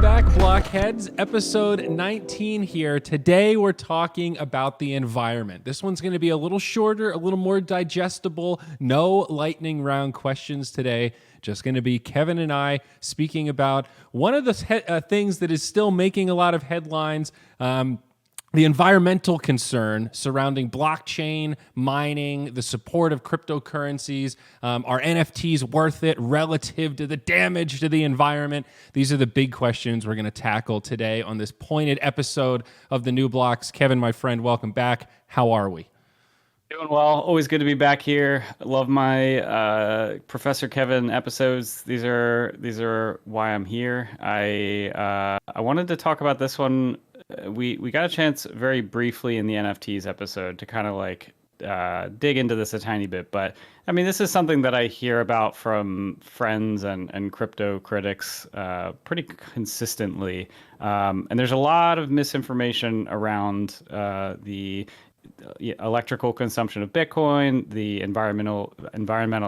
back, Blockheads. Episode 19 here. Today we're talking about the environment. This one's going to be a little shorter, a little more digestible. No lightning round questions today. Just going to be Kevin and I speaking about one of the things that is still making a lot of headlines, the environmental concern surrounding blockchain, mining, the support of cryptocurrencies. Are NFTs worth it relative to the damage to the environment? These are the big questions we're going to tackle today on this pointed episode of the New Blocks. Kevin, my friend, welcome back. How are we? Doing well. Always good to be back here. I love my Professor Kevin episodes. These are why I'm here. I wanted to talk about this one. We got a chance very briefly in the NFTs episode to kind of like dig into this a tiny bit, but I mean, this is something that I hear about from friends and crypto critics pretty consistently, and there's a lot of misinformation around the electrical consumption of Bitcoin, the environmental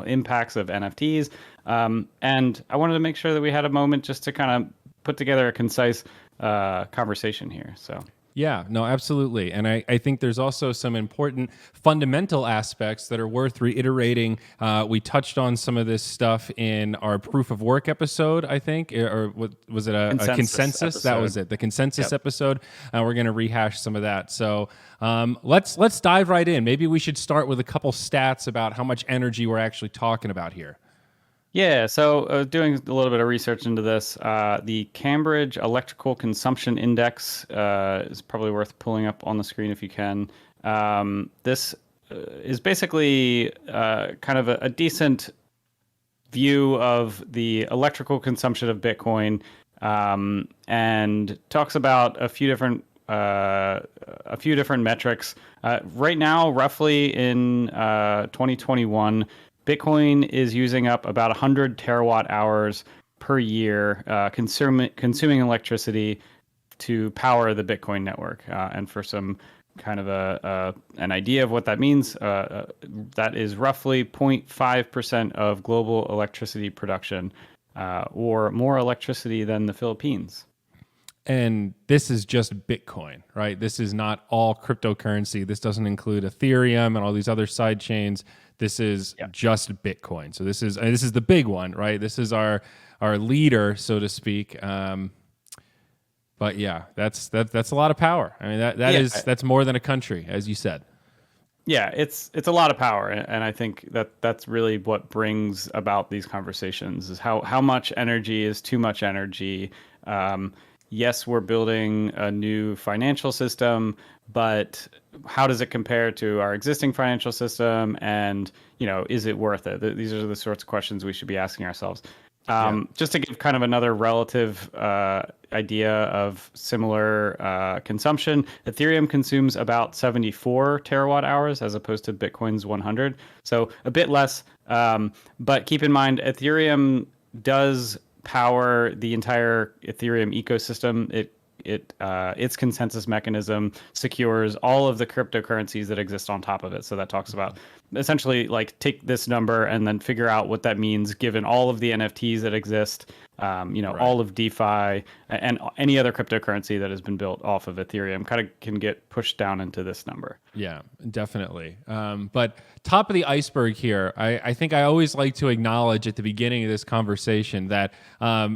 impacts of NFTs, and I wanted to make sure that we had a moment just to kind of put together a concise conversation here. So yeah, no, absolutely. And I think there's also some important fundamental aspects that are worth reiterating. We touched on some of this stuff in our proof of work episode, I think, or was it a consensus? Episode. That was it, the consensus episode. We're going to rehash some of that. So let's dive right in. Maybe we should start with a couple stats about how much energy we're actually talking about here. Yeah, so doing a little bit of research into this, the Cambridge Electrical Consumption Index is probably worth pulling up on the screen if you can. This is basically kind of a decent view of the electrical consumption of Bitcoin, and talks about a few different metrics. Right now, roughly in 2021. Bitcoin is using up about 100 terawatt hours per year, consuming electricity to power the Bitcoin network. And for some kind of an idea of what that means, that is roughly 0.5% of global electricity production, or more electricity than the Philippines. And this is just Bitcoin, right? This is not all cryptocurrency. This doesn't include Ethereum and all these other side chains. This is just Bitcoin. So this is the big one, right? This is our leader, so to speak. But yeah, that's a lot of power. I mean, that's more than a country, as you said. Yeah, it's a lot of power, and I think that's really what brings about these conversations is how much energy is too much energy. Yes, we're building a new financial system, but how does it compare to our existing financial system? And, is it worth it? These are the sorts of questions we should be asking ourselves. Just to give kind of another relative idea of similar consumption, Ethereum consumes about 74 terawatt hours as opposed to Bitcoin's 100. So a bit less, but keep in mind, Ethereum does power the entire Ethereum ecosystem. Its consensus mechanism secures all of the cryptocurrencies that exist on top of it. So that talks about essentially like take this number and then figure out what that means given all of the NFTs that exist, all of DeFi and any other cryptocurrency that has been built off of Ethereum kind of can get pushed down into this number. Yeah, definitely. But top of the iceberg here, I think I always like to acknowledge at the beginning of this conversation that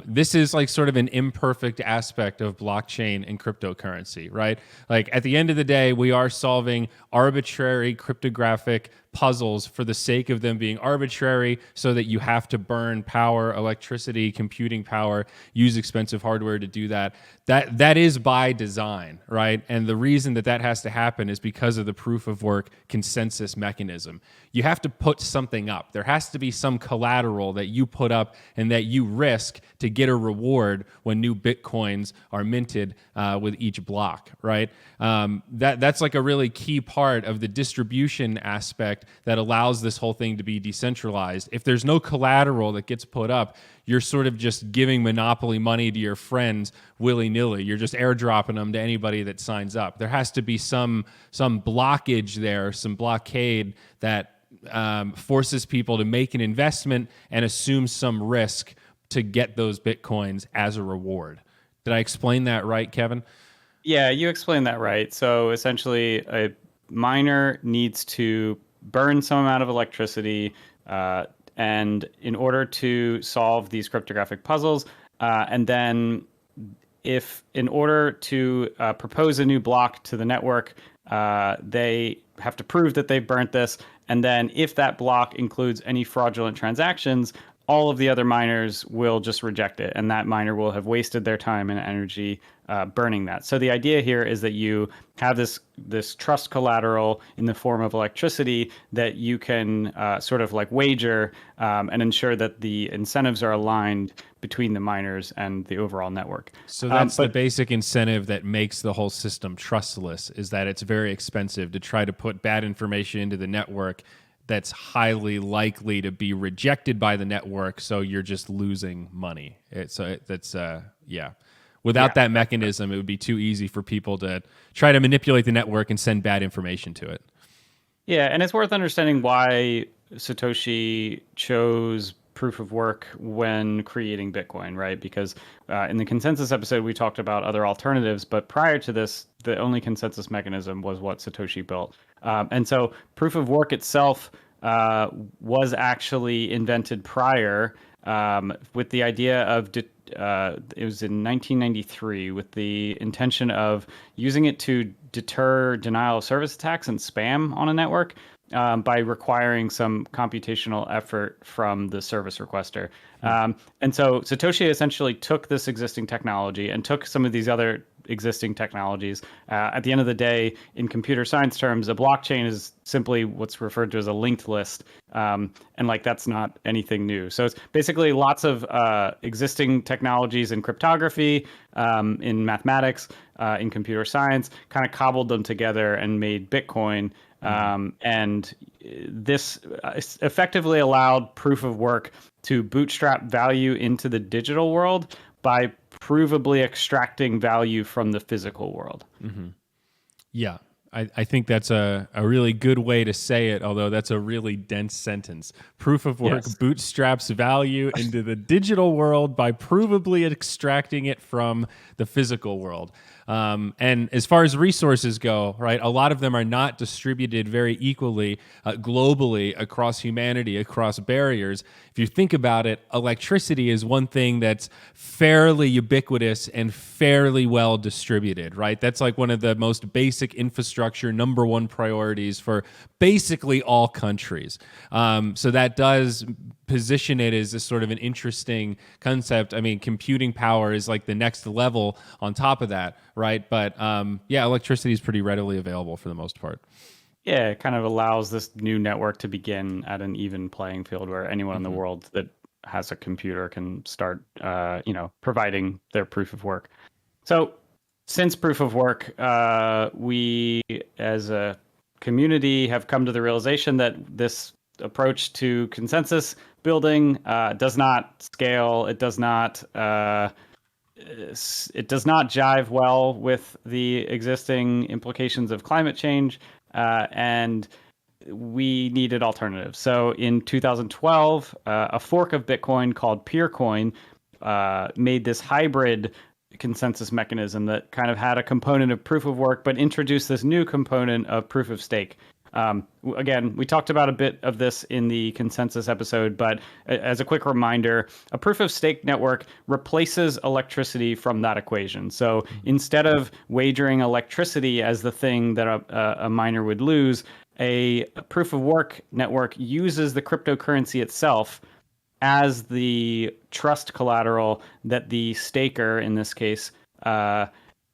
this is like sort of an imperfect aspect of blockchain and cryptocurrency, right? Like at the end of the day, we are solving arbitrary cryptographic puzzles for the sake of them being arbitrary so that you have to burn power, electricity, computing power, use expensive hardware to do that. That is by design, right? And the reason that has to happen is because of the proof of work consensus mechanism. You have to put something up. There has to be some collateral that you put up and that you risk to get a reward when new Bitcoins are minted with each block, right? That's like a really key part of the distribution aspect that allows this whole thing to be decentralized. If there's no collateral that gets put up, you're sort of just giving monopoly money to your friends willy-nilly. You're just airdropping them to anybody that signs up. There has to be some blockage there, some blockade that forces people to make an investment and assume some risk to get those Bitcoins as a reward. Did I explain that right, Kevin? Yeah, you explained that right. So essentially, a miner needs to burn some amount of electricity, uh, and in order to solve these cryptographic puzzles, and then if in order to propose a new block to the network, they have to prove that they've burnt this. And then if that block includes any fraudulent transactions, all of the other miners will just reject it. And that miner will have wasted their time and energy burning that. So the idea here is that you have this trust collateral in the form of electricity that you can sort of like wager, and ensure that the incentives are aligned between the miners and the overall network. So that's the basic incentive that makes the whole system trustless, is that it's very expensive to try to put bad information into the network that's highly likely to be rejected by the network, so you're just losing money. Yeah. Without that mechanism, it would be too easy for people to try to manipulate the network and send bad information to it. Yeah, and it's worth understanding why Satoshi chose proof of work when creating Bitcoin, right? Because in the consensus episode, we talked about other alternatives, but prior to this, the only consensus mechanism was what Satoshi built. And so proof of work itself was actually invented prior, with the idea of it was in 1993 with the intention of using it to deter denial of service attacks and spam on a network, by requiring some computational effort from the service requester. And so Satoshi essentially took this existing technology and took some of these other existing technologies. At the end of the day, in computer science terms, a blockchain is simply what's referred to as a linked list. And like that's not anything new. So it's basically lots of existing technologies in cryptography, in mathematics, in computer science, kind of cobbled them together and made Bitcoin. And this effectively allowed proof of work to bootstrap value into the digital world by provably extracting value from the physical world. Yeah, I think that's a really good way to say it, although that's a really dense sentence. Proof of work bootstraps value into the digital world by provably extracting it from the physical world. And as far as resources go, right, a lot of them are not distributed very equally globally across humanity, across barriers. If you think about it, electricity is one thing that's fairly ubiquitous and fairly well distributed, right? That's like one of the most basic infrastructure, number one priorities for basically all countries. So that does position it as a sort of an interesting concept. I mean, computing power is like the next level on top of that, right? But yeah, electricity is pretty readily available for the most part. Yeah, it kind of allows this new network to begin at an even playing field where anyone in the world that has a computer can start, providing their proof of work. So since proof of work, we as a community have come to the realization that this approach to consensus building does not scale. It does not jive well with the existing implications of climate change, and we needed alternatives. So in 2012, a fork of Bitcoin called Peercoin made this hybrid consensus mechanism that kind of had a component of proof of work, but introduced this new component of proof of stake. Again, we talked about a bit of this in the consensus episode, but as a quick reminder, a proof of stake network replaces electricity from that equation. So instead of wagering electricity as the thing that a miner would lose, a proof of work network uses the cryptocurrency itself as the trust collateral that the staker, in this case,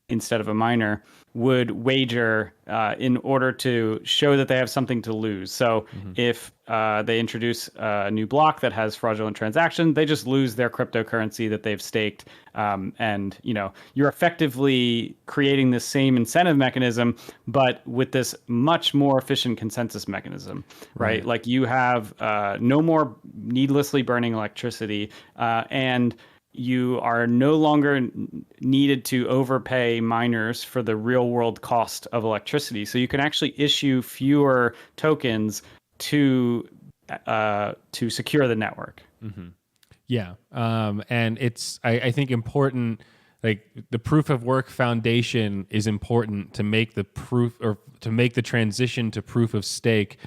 instead of a miner, would wager in order to show that they have something to lose. So if they introduce a new block that has fraudulent transaction, they just lose their cryptocurrency that they've staked. And you're effectively creating the same incentive mechanism, but with this much more efficient consensus mechanism, right? Like you have no more needlessly burning electricity, and you are no longer needed to overpay miners for the real world cost of electricity. So you can actually issue fewer tokens to secure the network. Yeah. And it's, I think, important like the proof of work foundation is important to make the proof or to make the transition to proof of stake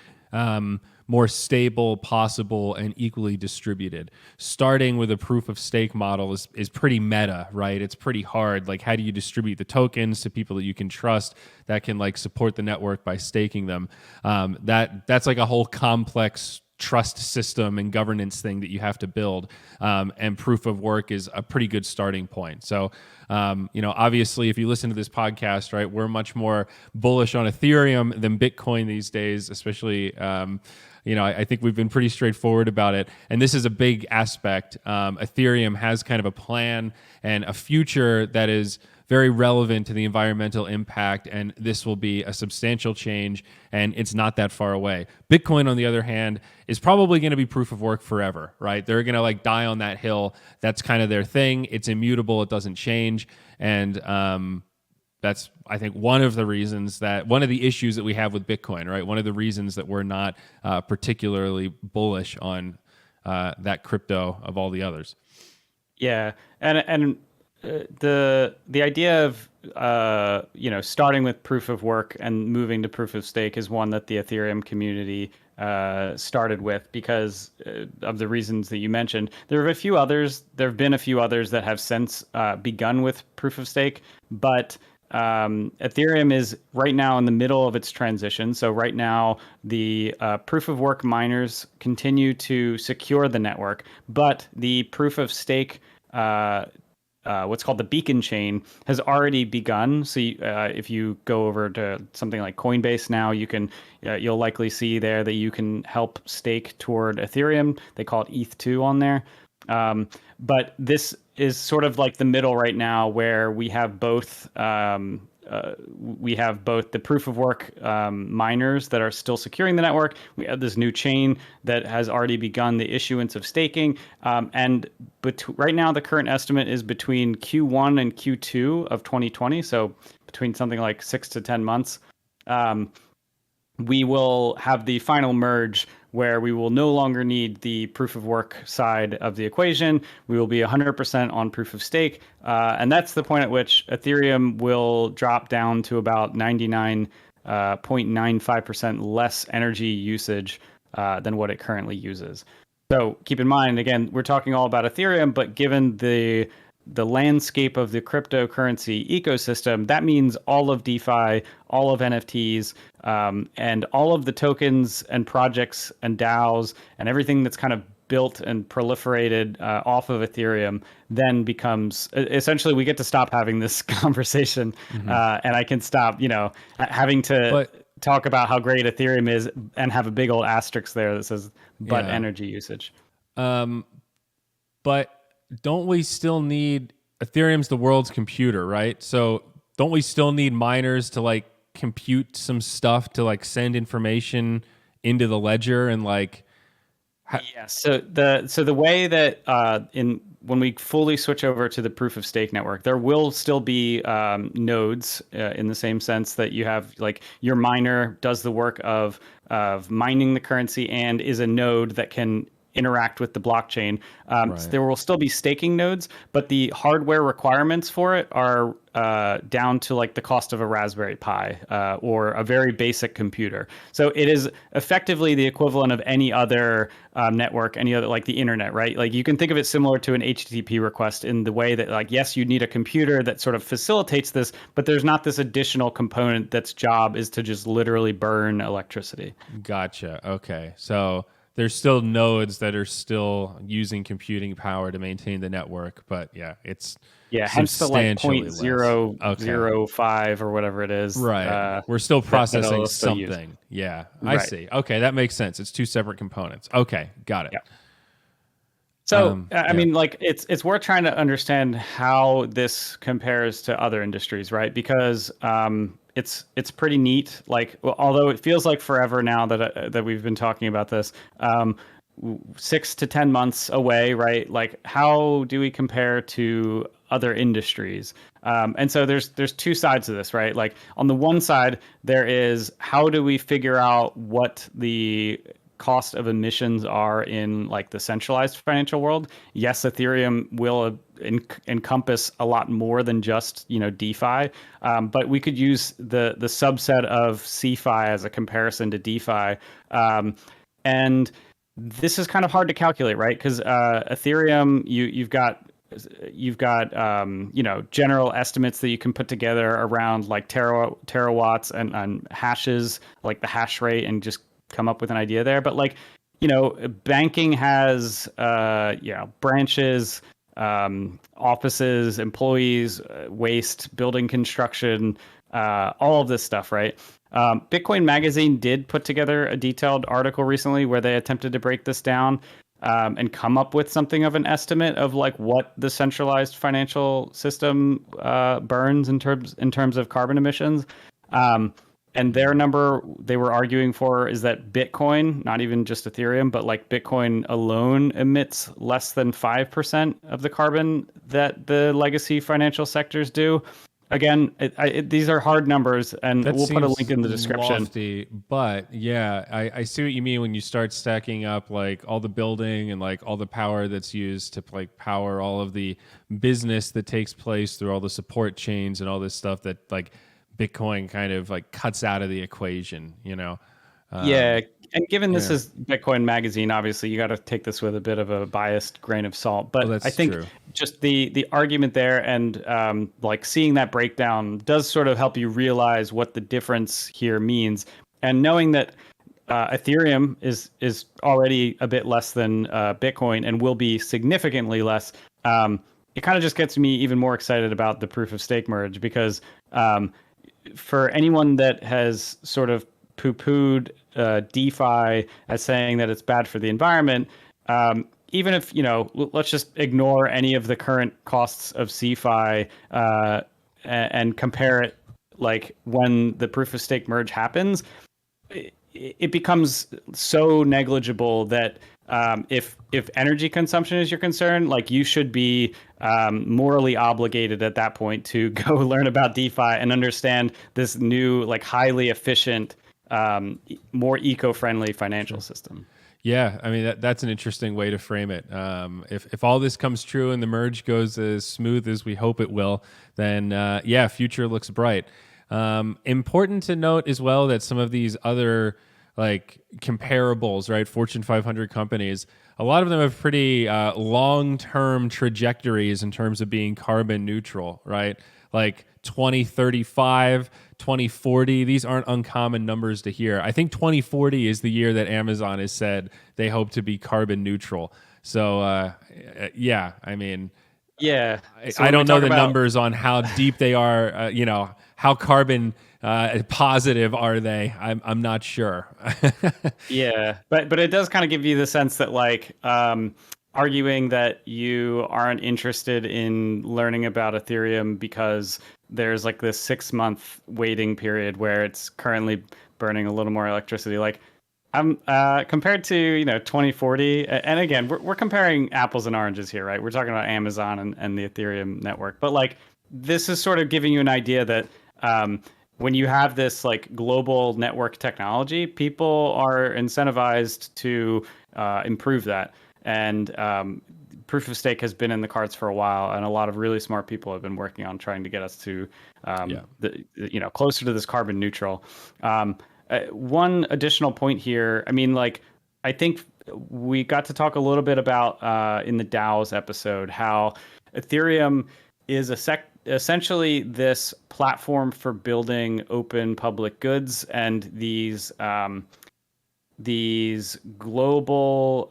more stable, possible, and equally distributed. Starting with a proof of stake model is pretty meta, right? It's pretty hard. Like, how do you distribute the tokens to people that you can trust that can like support the network by staking them? That's like a whole complex trust system and governance thing that you have to build. And proof of work is a pretty good starting point. So, obviously, if you listen to this podcast, right, we're much more bullish on Ethereum than Bitcoin these days, especially, I think we've been pretty straightforward about it. And this is a big aspect. Ethereum has kind of a plan and a future that is very relevant to the environmental impact, and this will be a substantial change, and it's not that far away. Bitcoin, on the other hand, is probably going to be proof of work forever, right? They're going to like die on that hill. That's kind of their thing. It's immutable. It doesn't change. And that's, I think, one of the issues that we have with Bitcoin, right? One of the reasons that we're not particularly bullish on that crypto of all the others. Yeah. And the idea of starting with proof of work and moving to proof of stake is one that the Ethereum community started with because of the reasons that you mentioned. There have been a few others that have since begun with proof of stake, but Ethereum is right now in the middle of its transition. So right now, the proof of work miners continue to secure the network, but the proof of stake what's called the beacon chain has already begun. So if you go over to something like Coinbase now, you'll likely see there that you can help stake toward Ethereum. They call it ETH2 on there. But this is sort of like the middle right now where we have both the proof of work miners that are still securing the network. We have this new chain that has already begun the issuance of staking. Right now, the current estimate is between Q1 and Q2 of 2020. So between something like 6 to 10 months, we will have the final merge where we will no longer need the proof of work side of the equation. We will be 100% on proof of stake. And that's the point at which Ethereum will drop down to about 99.95% less energy usage than what it currently uses. So keep in mind, again, we're talking all about Ethereum, but given the landscape of the cryptocurrency ecosystem, that means all of DeFi, all of NFTs, and all of the tokens and projects and DAOs and everything that's kind of built and proliferated off of Ethereum then becomes essentially we get to stop having this conversation and I can stop, having to talk about how great Ethereum is and have a big old asterisk there that says energy usage. But don't we still need Ethereum's the world's computer, right? So don't we still need miners to like compute some stuff to like send information into the ledger and like So the way that when we fully switch over to the proof of stake network, there will still be nodes in the same sense that you have like your miner does the work of mining the currency and is a node that can interact with the blockchain. So there will still be staking nodes, but the hardware requirements for it are down to like the cost of a Raspberry Pi or a very basic computer. So it is effectively the equivalent of any other network, any other like the internet, right? Like you can think of it similar to an HTTP request in the way that like, yes, you need a computer that sort of facilitates this, but there's not this additional component that's job is to just literally burn electricity. Gotcha. Okay. So there's still nodes that are still using computing power to maintain the network, but it's hence the like 0.005 or whatever it is. Right. We're still processing something. Yeah, I see. Okay, that makes sense. It's two separate components. Okay, got it. Yeah. So I mean, like it's worth trying to understand how this compares to other industries, right? Because it's pretty neat. Like, although it feels like forever now that we've been talking about this, 6 to 10 months away, right? Like, how do we compare to other industries? And so there's two sides to this, right? Like on the one side, there is how do we figure out what the cost of emissions are in like the centralized financial world, yes, Ethereum will encompass a lot more than just, you know, DeFi. But we could use the subset of CeFi as a comparison to DeFi. And this is kind of hard to calculate, right? Because Ethereum, you've got you know, general estimates that you can put together around like terawatts and hashes, like the hash rate, and just come up with an idea there. But like, you know, banking has branches, offices, employees, waste, building construction, all of this stuff, right? Bitcoin Magazine did put together a detailed article recently where they attempted to break this down, and come up with something of an estimate of like what the centralized financial system burns in terms of carbon emissions. And their number they were arguing for is that Bitcoin, not even just Ethereum, but like Bitcoin alone emits less than 5% of the carbon that the legacy financial sectors do. Again, these are hard numbers, and That we'll put a seems link in the description. lofty, but yeah, I see what you mean when you start stacking up like all the building and like all the power that's used to like power all of the business that takes place through all the support chains and all this stuff that like Bitcoin kind of like cuts out of the equation, you know? Yeah, and given this yeah. is Bitcoin Magazine, obviously you got to take this with a bit of a biased grain of salt. But that's I think true. just the argument there, and like seeing that breakdown does sort of help you realize what the difference here means, and knowing that Ethereum is already a bit less than Bitcoin and will be significantly less. It kind of just gets me even more excited about the proof of stake merge, because for anyone that has sort of poo-pooed DeFi as saying that it's bad for the environment, even if, you know, let's just ignore any of the current costs of CeFi and compare it like when the proof of stake merge happens, it becomes so negligible that if energy consumption is your concern, like you should be morally obligated at that point to go learn about DeFi and understand this new, like highly efficient, more eco-friendly financial system. Yeah, I mean that's an interesting way to frame it. If all this comes true and the merge goes as smooth as we hope it will, then yeah, future looks bright. Important to note as well that some of these other like comparables, right? Fortune 500 companies, a lot of them have pretty long-term trajectories in terms of being carbon neutral, right? Like 2035, 2040, these aren't uncommon numbers to hear. I think 2040 is the year that Amazon has said they hope to be carbon neutral. So yeah, I mean, yeah, so I don't know the numbers on how deep they are, you know, how carbon positive are they? I'm not sure. Yeah, but it does kind of give you the sense that like arguing that you aren't interested in learning about Ethereum because there's like this 6-month waiting period where it's currently burning a little more electricity. Like I'm compared to, you know, 2040, and again we're comparing apples and oranges here, right? We're talking about Amazon and the Ethereum network, but like this is sort of giving you an idea that when you have this like global network technology, people are incentivized to improve that. And proof of stake has been in the cards for a while, and a lot of really smart people have been working on trying to get us to, you know, closer to this carbon neutral. One additional point here, I mean, like, I think we got to talk a little bit about in the DAOs episode how Ethereum is essentially this platform for building open public goods, and these global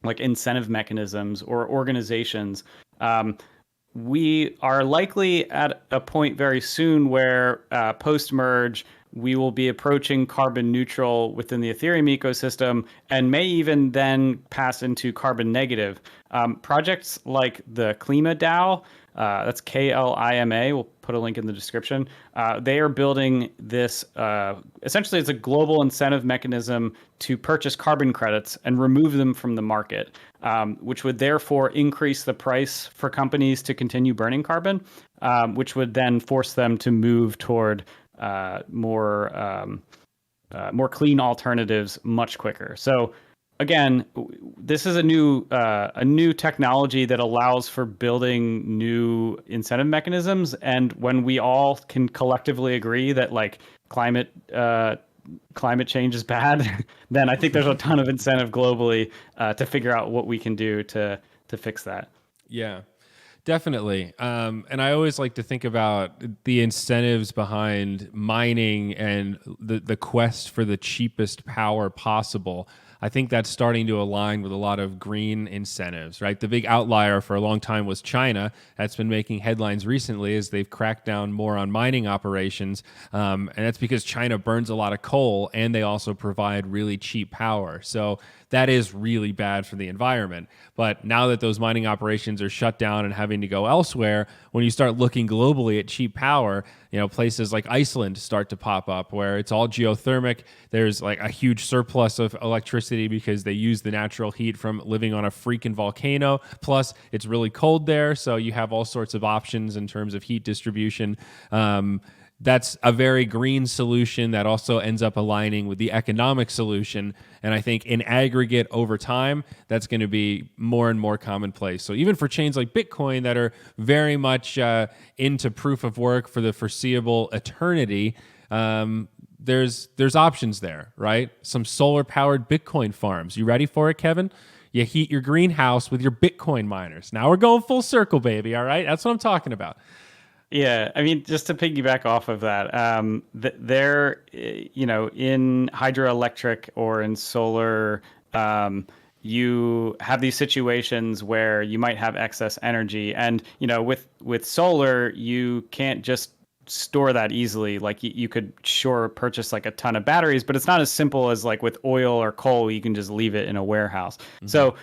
like incentive mechanisms or organizations. We are likely at a point very soon where post-merge, we will be approaching carbon neutral within the Ethereum ecosystem, and may even then pass into carbon negative. Projects like the Klima DAO, that's KLIMA, we'll put a link in the description. They are building this, essentially it's a global incentive mechanism to purchase carbon credits and remove them from the market, which would therefore increase the price for companies to continue burning carbon, which would then force them to move toward more more clean alternatives much quicker. So again, this is a new technology that allows for building new incentive mechanisms. And when we all can collectively agree that like climate change is bad, then I think there's a ton of incentive globally to figure out what we can do to fix that. Yeah, definitely. And I always like to think about the incentives behind mining and the quest for the cheapest power possible. I think that's starting to align with a lot of green incentives, right? The big outlier for a long time was China. That's been making headlines recently as they've cracked down more on mining operations. And that's because China burns a lot of coal and they also provide really cheap power. So that is really bad for the environment. But now that those mining operations are shut down and having to go elsewhere, when you start looking globally at cheap power, places like Iceland start to pop up where it's all geothermic. There's like a huge surplus of electricity because they use the natural heat from living on a freaking volcano. Plus, it's really cold there, so you have all sorts of options in terms of heat distribution. That's a very green solution that also ends up aligning with the economic solution. And I think in aggregate over time, that's going to be more and more commonplace. So even for chains like Bitcoin that are very much into proof of work for the foreseeable eternity, there's options there, right? Some solar powered Bitcoin farms. You ready for it, Kevin? You heat your greenhouse with your Bitcoin miners. Now we're going full circle, baby. All right. That's what I'm talking about. Yeah, I mean, just to piggyback off of that, there, in hydroelectric or in solar, you have these situations where you might have excess energy, and with solar, you can't just store that easily. Like you could purchase like a ton of batteries, but it's not as simple as like with oil or coal. You can just leave it in a warehouse. Mm-hmm. So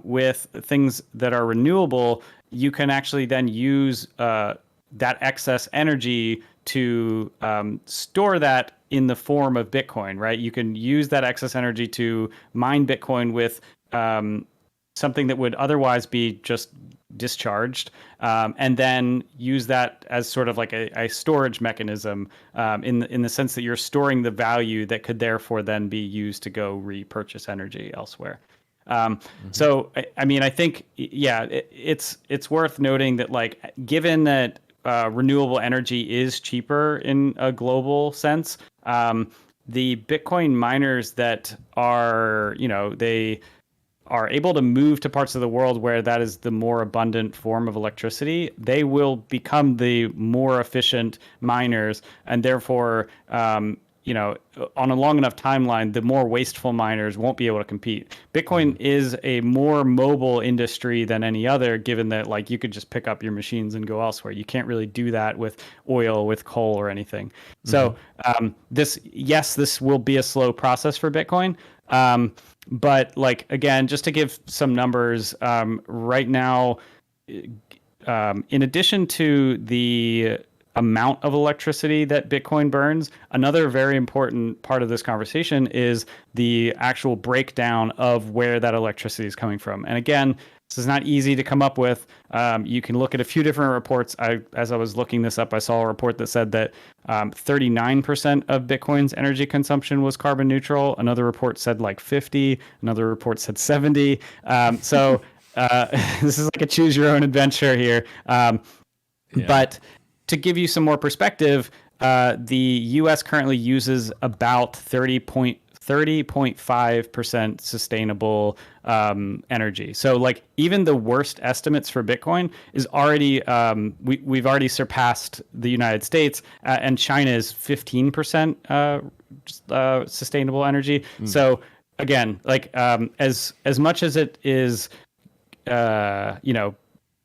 with things that are renewable, you can actually then use that excess energy to store that in the form of Bitcoin, right? You can use that excess energy to mine Bitcoin with something that would otherwise be just discharged, and then use that as sort of like a storage mechanism in the sense that you're storing the value that could therefore then be used to go repurchase energy elsewhere. So, I mean, I think, yeah, it's worth noting that, like, given that renewable energy is cheaper in a global sense, the Bitcoin miners that are, they are able to move to parts of the world where that is the more abundant form of electricity, they will become the more efficient miners, and therefore, on a long enough timeline, the more wasteful miners won't be able to compete. Bitcoin is a more mobile industry than any other, given that like you could just pick up your machines and go elsewhere. You can't really do that with oil, with coal, or anything. So this will be a slow process for Bitcoin. But like, again, just to give some numbers, right now, in addition to the amount of electricity that Bitcoin burns, another very important part of this conversation is the actual breakdown of where that electricity is coming from. And again, this is not easy to come up with. You can look at a few different reports. As I was looking this up, I saw a report that said that 39% of Bitcoin's energy consumption was carbon neutral. Another report said like 50. Another report said 70. So this is like a choose your own adventure here. But to give you some more perspective, the U.S. currently uses about 30.5% sustainable energy. So like even the worst estimates for Bitcoin is already, we've already surpassed the United States, and China is 15% sustainable energy. So again, like as much as it is,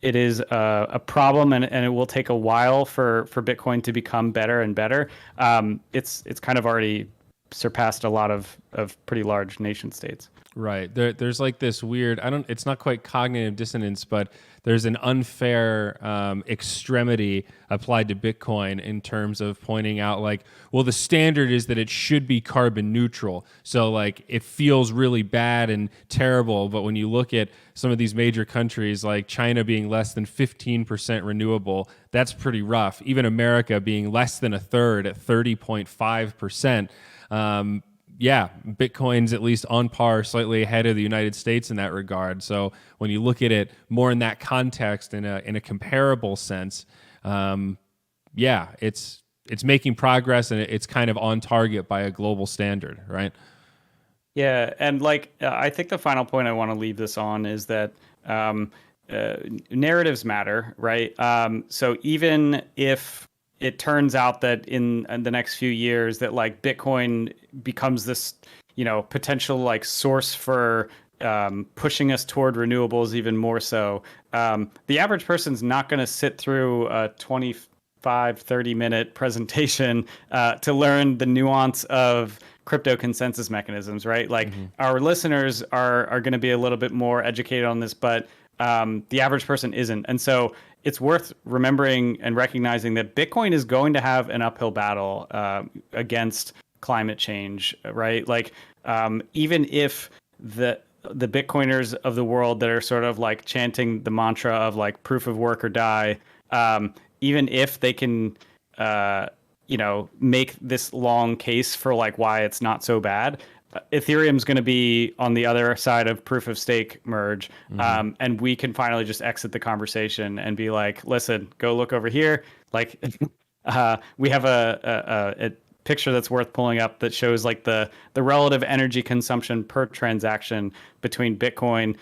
it is a problem, and it will take a while for Bitcoin to become better and better. It's kind of already surpassed a lot of pretty large nation states. Right. There's like this weird, it's not quite cognitive dissonance, but there's an unfair extremity applied to Bitcoin in terms of pointing out like, well, the standard is that it should be carbon neutral. So like it feels really bad and terrible. But when you look at some of these major countries like China being less than 15% renewable, that's pretty rough. Even America being less than a third at 30.5%. Yeah, Bitcoin's at least on par, slightly ahead of the United States in that regard. So when you look at it more in that context, in a comparable sense, yeah, it's making progress, and it's kind of on target by a global standard, right? Yeah, and like I think the final point I want to leave this on is that narratives matter, right? So even if it turns out that in the next few years that like Bitcoin becomes this, potential like source for pushing us toward renewables even more so, the average person's not going to sit through a 25-30 minute presentation to learn the nuance of crypto consensus mechanisms, right? Like our listeners are going to be a little bit more educated on this, but the average person isn't. And so it's worth remembering and recognizing that Bitcoin is going to have an uphill battle against climate change, right? Like even if the Bitcoiners of the world that are sort of like chanting the mantra of like proof of work or die, even if they can make this long case for like why it's not so bad, Ethereum's going to be on the other side of proof of stake merge. And we can finally just exit the conversation and be like, listen, go look over here. Like we have a picture that's worth pulling up that shows like the relative energy consumption per transaction between Bitcoin,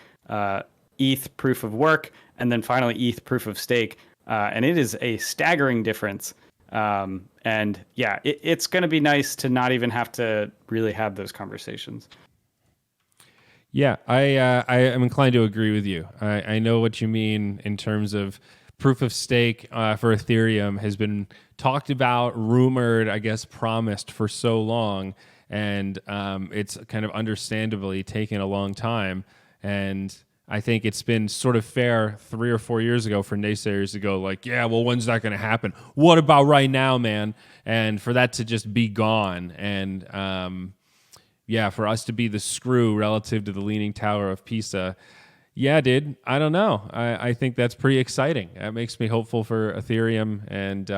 ETH proof of work, and then finally ETH proof of stake. And it is a staggering difference. And yeah, it's going to be nice to not even have to really have those conversations. Yeah, I am inclined to agree with you. I know what you mean in terms of proof of stake for Ethereum has been talked about, rumored, I guess, promised for so long, and it's kind of understandably taken a long time. And I think it's been sort of fair 3 or 4 years ago for naysayers to go like, yeah, well, when's that going to happen? What about right now, man? And for that to just be gone. And yeah, for us to be the screw relative to the Leaning Tower of Pisa. Yeah, dude, I don't know. I think that's pretty exciting. That makes me hopeful for Ethereum. And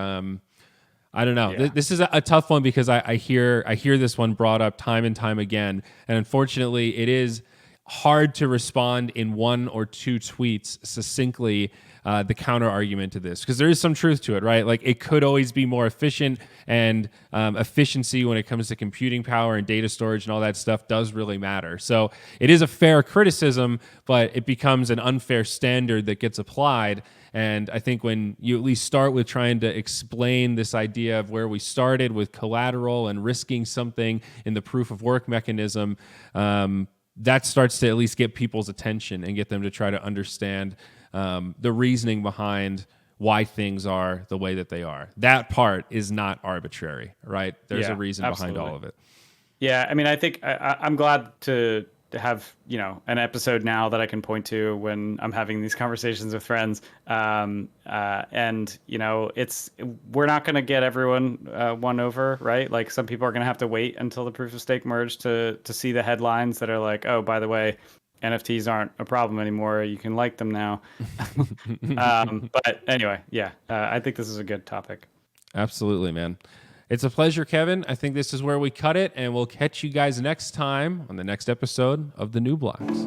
I don't know. Yeah. This is a tough one because I hear this one brought up time and time again. And unfortunately, it is hard to respond in 1 or 2 tweets succinctly the counter argument to this, because there is some truth to it, right? Like it could always be more efficient, and efficiency when it comes to computing power and data storage and all that stuff does really matter. So it is a fair criticism, but it becomes an unfair standard that gets applied. And I think when you at least start with trying to explain this idea of where we started with collateral and risking something in the proof of work mechanism, that starts to at least get people's attention and get them to try to understand the reasoning behind why things are the way that they are. That part is not arbitrary, right? There's a reason behind all of it. Yeah, I mean, I think I'm glad to have an episode now that I can point to when I'm having these conversations with friends. And we're not going to get everyone won over, right? Like some people are going to have to wait until the proof of stake merge to see the headlines that are like, oh, by the way, NFTs aren't a problem anymore. You can like them now. But anyway, yeah, I think this is a good topic. Absolutely, man. It's a pleasure, Kevin. I think this is where we cut it, and we'll catch you guys next time on the next episode of The New Blocks.